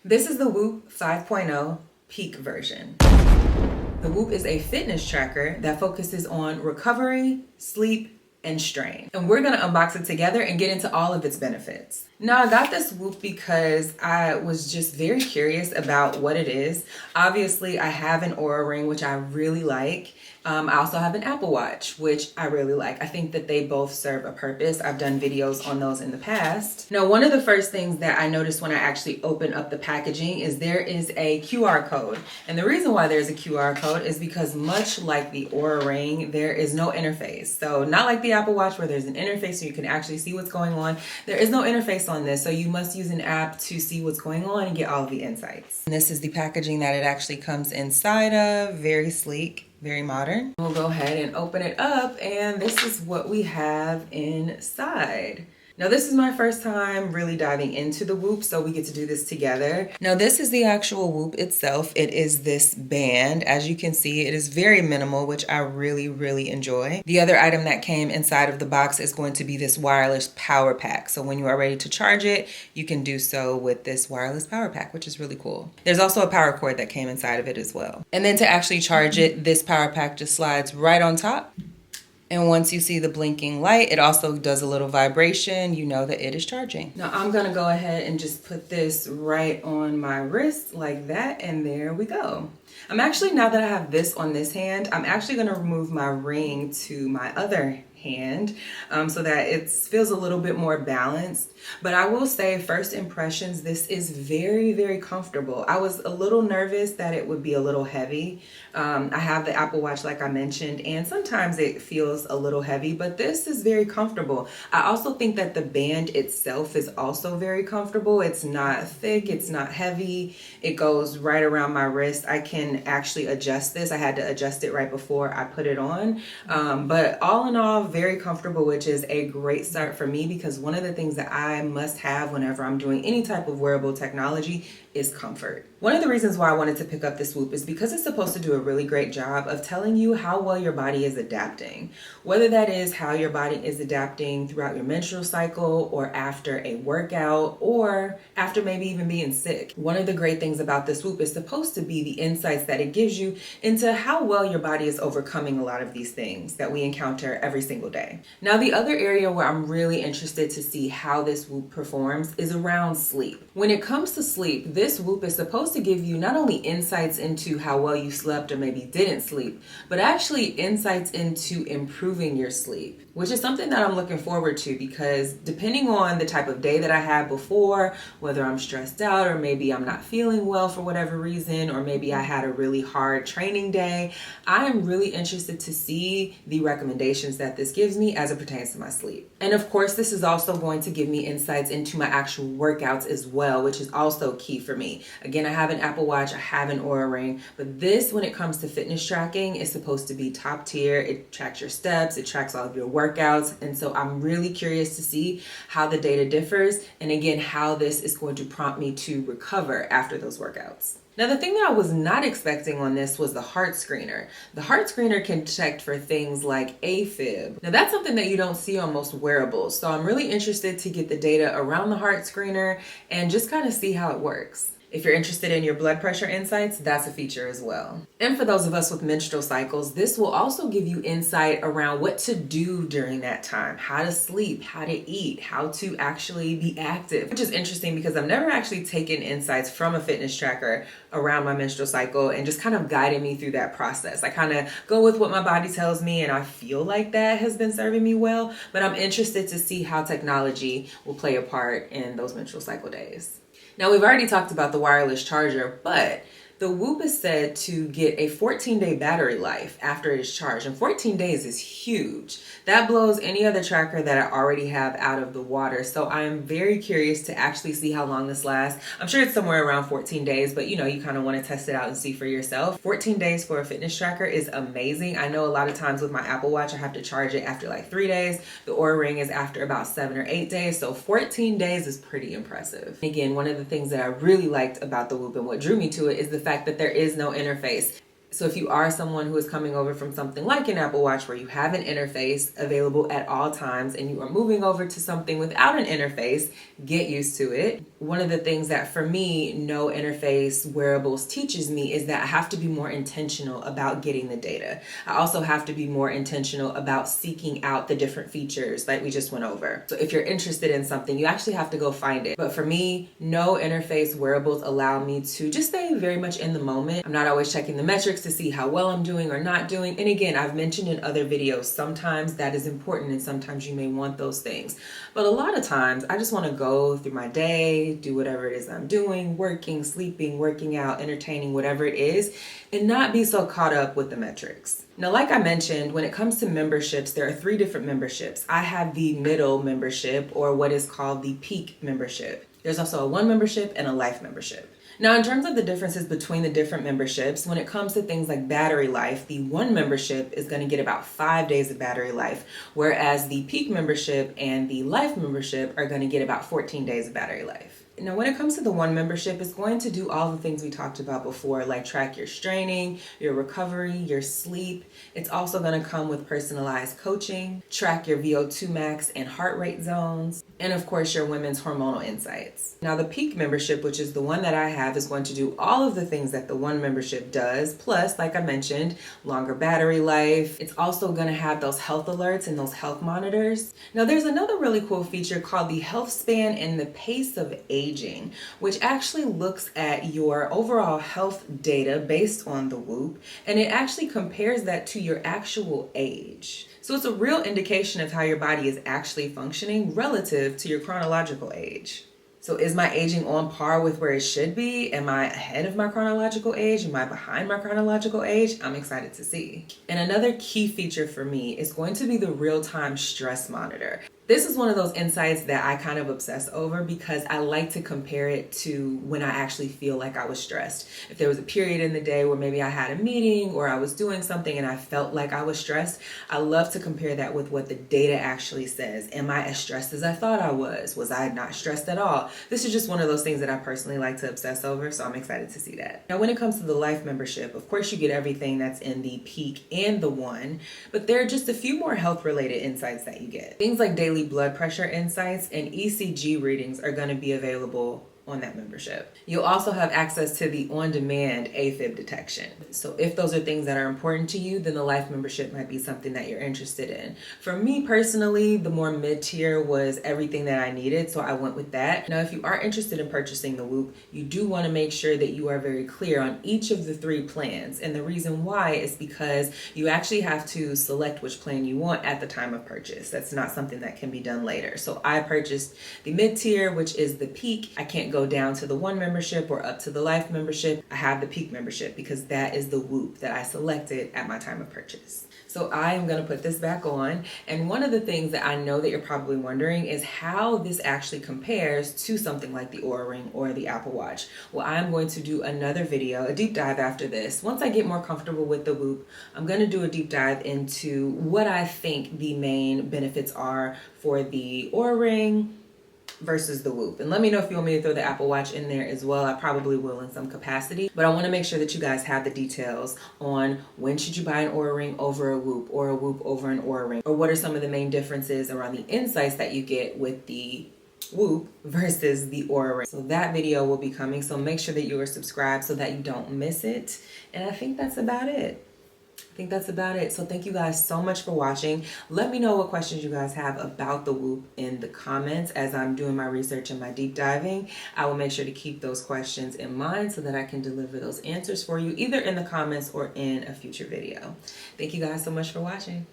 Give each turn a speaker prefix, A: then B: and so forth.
A: This is the Whoop 5.0 Peak version. The Whoop is a fitness tracker that focuses on recovery, sleep, and strain. And we're gonna unbox it together and get into all of its benefits. Now, I got this Whoop because I was just very curious about what it is. Obviously, I have an Oura Ring, which I really like. I also have an Apple Watch, which I really like. I think that they both serve a purpose. I've done videos on those in the past. Now, one of the first things that I noticed when I actually opened up the packaging is there is a QR code. And the reason why there's a QR code is because much like the Oura Ring, there is no interface. So not like the Apple Watch where there's an interface so you can actually see what's going on. There is no interface on this, so you must use an app to see what's going on and get all of the insights. And this is the packaging that it actually comes inside of. Very sleek. Very modern. We'll go ahead and open it up, and this is what we have inside. Now, this is my first time really diving into the Whoop, so we get to do this together. Now, this is the actual Whoop itself. It is this band. As you can see, it is very minimal, which I really, really enjoy. The other item that came inside of the box is going to be this wireless power pack. So when you are ready to charge it, you can do so with this wireless power pack, which is really cool. There's also a power cord that came inside of it as well. And then to actually charge it, this power pack just slides right on top. And once you see the blinking light, it also does a little vibration. You know that it is charging. Now I'm gonna go ahead and just put this right on my wrist like that, and there we go. I'm actually, now that I have this on this hand, I'm actually gonna remove my ring to my other hand so that it feels a little bit more balanced. But I will say, first impressions, this is very, very comfortable. I was a little nervous that it would be a little heavy. I have the Apple Watch, like I mentioned, and sometimes it feels a little heavy, but this is very comfortable. I also think that the band itself is also very comfortable. It's not thick, it's not heavy. It goes right around my wrist. I can actually adjust this. I had to adjust it right before I put it on. But all in all, very comfortable, which is a great start for me, because one of the things that I must have whenever I'm doing any type of wearable technology is comfort. One of the reasons why I wanted to pick up this Whoop is because it's supposed to do a really great job of telling you how well your body is adapting. Whether that is how your body is adapting throughout your menstrual cycle, or after a workout, or after maybe even being sick. One of the great things about this Whoop is supposed to be the insights that it gives you into how well your body is overcoming a lot of these things that we encounter every single day. Now, the other area where I'm really interested to see how this Whoop performs is around sleep. When it comes to sleep, this Whoop is supposed to give you not only insights into how well you slept or maybe didn't sleep, but actually insights into improving your sleep, which is something that I'm looking forward to, because depending on the type of day that I had before, whether I'm stressed out or maybe I'm not feeling well for whatever reason, or maybe I had a really hard training day, I am really interested to see the recommendations that this gives me as it pertains to my sleep. And of course, this is also going to give me insights into my actual workouts as well, which is also key for me. Again, I have an Apple Watch, I have an Oura Ring, but this, when it comes to fitness tracking, is supposed to be top tier. It tracks your steps, it tracks all of your workouts. And so I'm really curious to see how the data differs, and again, how this is going to prompt me to recover after those workouts. Now, the thing that I was not expecting on this was the heart screener. The heart screener can detect for things like AFib. Now, that's something that you don't see on most wearables. So I'm really interested to get the data around the heart screener and just kind of see how it works. If you're interested in your blood pressure insights, that's a feature as well. And for those of us with menstrual cycles, this will also give you insight around what to do during that time, how to sleep, how to eat, how to actually be active, which is interesting because I've never actually taken insights from a fitness tracker around my menstrual cycle and just kind of guided me through that process. I kind of go with what my body tells me, and I feel like that has been serving me well, but I'm interested to see how technology will play a part in those menstrual cycle days. Now, we've already talked about the wireless charger, but the Whoop is said to get a 14-day battery life after it is charged, and 14 days is huge. That blows any other tracker that I already have out of the water, so I am very curious to actually see how long this lasts. I'm sure it's somewhere around 14 days, but you know, you kind of want to test it out and see for yourself. 14 days for a fitness tracker is amazing. I know a lot of times with my Apple Watch, I have to charge it after like 3 days. The Oura Ring is after about 7 or 8 days, so 14 days is pretty impressive. Again, one of the things that I really liked about the Whoop and what drew me to it is the fact that there is no interface. So if you are someone who is coming over from something like an Apple Watch where you have an interface available at all times and you are moving over to something without an interface, get used to it. One of the things that for me, no interface wearables teaches me is that I have to be more intentional about getting the data. I also have to be more intentional about seeking out the different features like we just went over. So if you're interested in something, you actually have to go find it. But for me, no interface wearables allow me to just stay very much in the moment. I'm not always checking the metrics to see how well I'm doing or not doing. And again, I've mentioned in other videos, sometimes that is important and sometimes you may want those things. But a lot of times I just want to go through my day, do whatever it is I'm doing, working, sleeping, working out, entertaining, whatever it is, and not be so caught up with the metrics. Now, like I mentioned, when it comes to memberships, there are 3 different memberships. I have the middle membership, or what is called the peak membership. There's also a 1 membership and a life membership. Now, in terms of the differences between the different memberships, when it comes to things like battery life, the 1 membership is going to get about 5 days of battery life, whereas the peak membership and the life membership are going to get about 14 days of battery life. Now, when it comes to the 1 membership, it's going to do all the things we talked about before, like track your straining, your recovery, your sleep. It's also going to come with personalized coaching, track your VO2 max and heart rate zones, and of course, your women's hormonal insights. Now, the peak membership, which is the one that I have, is going to do all of the things that the 1 membership does, plus, like I mentioned, longer battery life. It's also going to have those health alerts and those health monitors. Now, there's another really cool feature called the health span and the pace of aging, which actually looks at your overall health data based on the Whoop, and it actually compares that to your actual age. So it's a real indication of how your body is actually functioning relative to your chronological age. So is my aging on par with where it should be? Am I ahead of my chronological age? Am I behind my chronological age? I'm excited to see. And another key feature for me is going to be the real-time stress monitor. This is one of those insights that I kind of obsess over because I like to compare it to when I actually feel like I was stressed. If there was a period in the day where maybe I had a meeting or I was doing something and I felt like I was stressed, I love to compare that with what the data actually says. Am I as stressed as I thought I was? Was I not stressed at all? This is just one of those things that I personally like to obsess over, so I'm excited to see that. Now, when it comes to the life membership, of course you get everything that's in the peak and the 1, but there are just a few more health-related insights that you get. Things like daily blood pressure insights and ECG readings are going to be available on that membership. You'll also have access to the on-demand AFib detection. So if those are things that are important to you, then the life membership might be something that you're interested in. For me personally, the more mid-tier was everything that I needed, so I went with that. Now, if you are interested in purchasing the Whoop, you do want to make sure that you are very clear on each of the 3 plans. And the reason why is because you actually have to select which plan you want at the time of purchase. That's not something that can be done later. So I purchased the mid-tier, which is the peak. I can't go down to the 1 membership or up to the life membership. I have the peak membership because that is the Whoop that I selected at my time of purchase. So I am going to put this back on. And one of the things that I know that you're probably wondering is how this actually compares to something like the Oura Ring or the Apple Watch. Well, I'm going to do another video, a deep dive after this. Once I get more comfortable with the Whoop, I'm going to do a deep dive into what I think the main benefits are for the Oura Ring versus the Whoop. And let me know if you want me to throw the Apple Watch in there as well. I probably will in some capacity, but I want to make sure that you guys have the details on when should you buy an Oura Ring over a Whoop or a Whoop over an Oura Ring, or what are some of the main differences around the insights that you get with the Whoop versus the Oura Ring. So that video will be coming, so make sure that you are subscribed so that you don't miss it. And I think that's about it. So thank you guys so much for watching. Let me know what questions you guys have about the Whoop in the comments as I'm doing my research and my deep diving. I will make sure to keep those questions in mind so that I can deliver those answers for you either in the comments or in a future video. Thank you guys so much for watching.